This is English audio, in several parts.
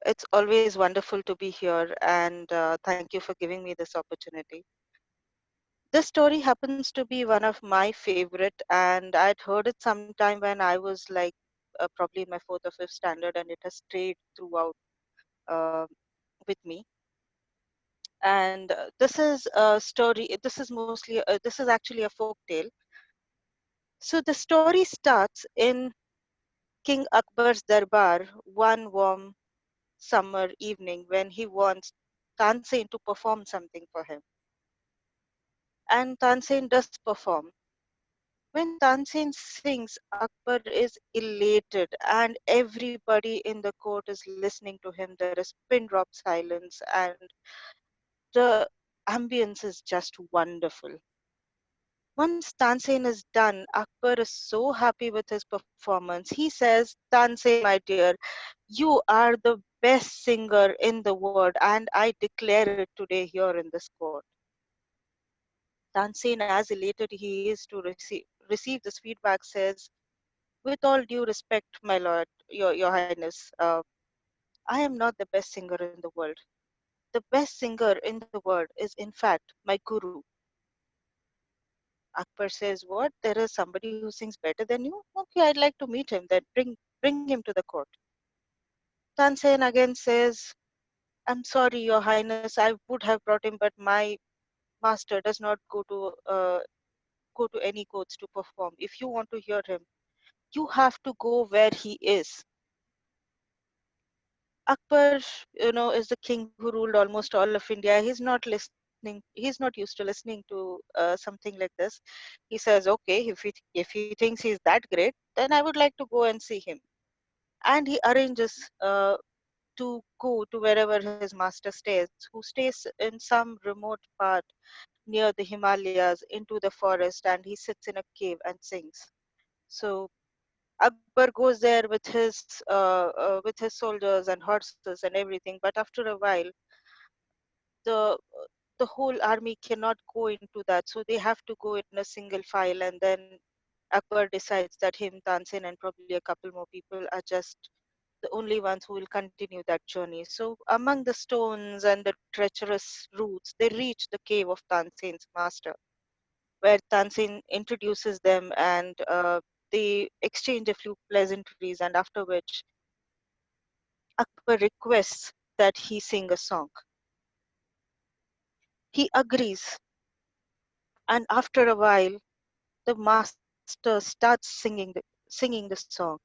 It's always wonderful to be here, and thank you for giving me this opportunity. This story happens to be one of my favorite, and I'd heard it sometime when I was like probably in my fourth or fifth standard, and it has stayed throughout uh, with me. And this is a story. This is actually a folk tale. So the story starts in King Akbar's darbar one warm summer evening when he wants Tansen to perform something for him. And Tansen does perform. When Tansen sings, Akbar is elated, and everybody in the court is listening to him. There is pin drop silence, and the ambience is just wonderful. Once Tansen is done, Akbar is so happy with his performance. He says, Tansen, my dear, you are the best singer in the world, and I declare it today here in this court. Tansen, as elated he is to receive this feedback, says, with all due respect, my lord, your highness, I am not the best singer in the world. The best singer in the world is in fact my guru. Akbar says, what? There is somebody who sings better than you? Okay, I'd like to meet him. Then bring him to the court. Tansen again says, I'm sorry, your highness, I would have brought him, but my master does not go to any courts to perform. If you want to hear him, you have to go where he is. Akbar, is the king who ruled almost all of India. He's not used to listening to something like this. He says, okay, if he thinks he's that great, then I would like to go and see him. And he arranges to go to wherever his master stays, who stays in some remote part near the Himalayas into the forest, and he sits in a cave and sings. So Akbar goes there with his soldiers and horses and everything. But after a while, the the whole army cannot go into that, so they have to go in a single file. And then Akbar decides that him, Tansen, and probably a couple more people are just the only ones who will continue that journey. So among the stones and the treacherous roots, they reach the cave of Tansen's master, where Tansen introduces them, and they exchange a few pleasantries, and after which Akbar requests that he sing a song. He agrees, and after a while, the master starts singing the song.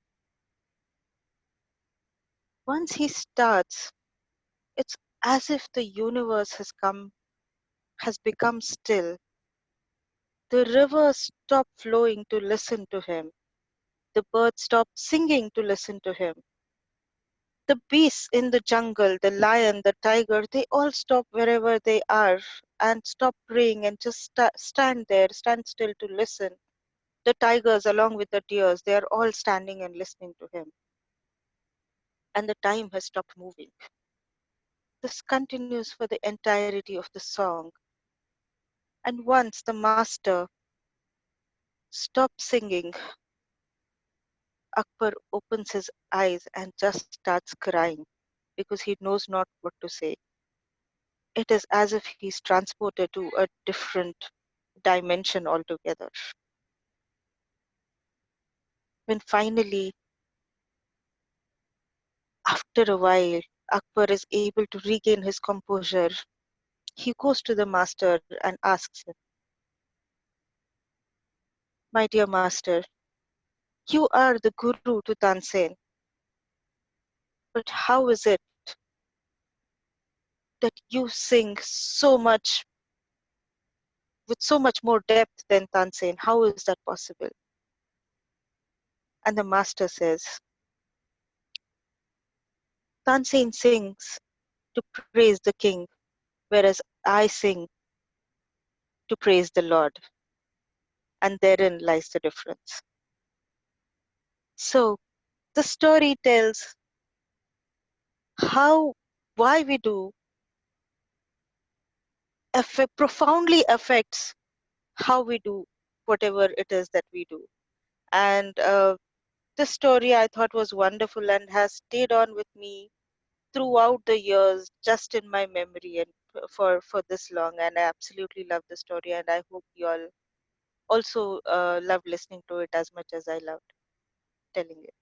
Once he starts, it's as if the universe has become still. The rivers stop flowing to listen to him. The birds stop singing to listen to him. The beasts in the jungle, the lion, the tiger, they all stop wherever they are and stop praying and just stand there, stand still to listen. The tigers, along with the deers, they are all standing and listening to him. And the time has stopped moving. This continues for the entirety of the song. And once the master stops singing, Akbar opens his eyes and just starts crying because he knows not what to say. It is as if he's transported to a different dimension altogether. When finally, after a while, Akbar is able to regain his composure, he goes to the master and asks him, my dear master, you are the guru to Tansen, but how is it that you sing so much with so much more depth than Tansen? How is that possible? And the master says, Tansen sings to praise the king, whereas I sing to praise the Lord. And therein lies the difference. So the story tells how why we do profoundly affects how we do whatever it is that we do. And this story I thought was wonderful and has stayed on with me throughout the years, just in my memory and for this long. And I absolutely love the story, and I hope you all also love listening to it as much as I loved telling it.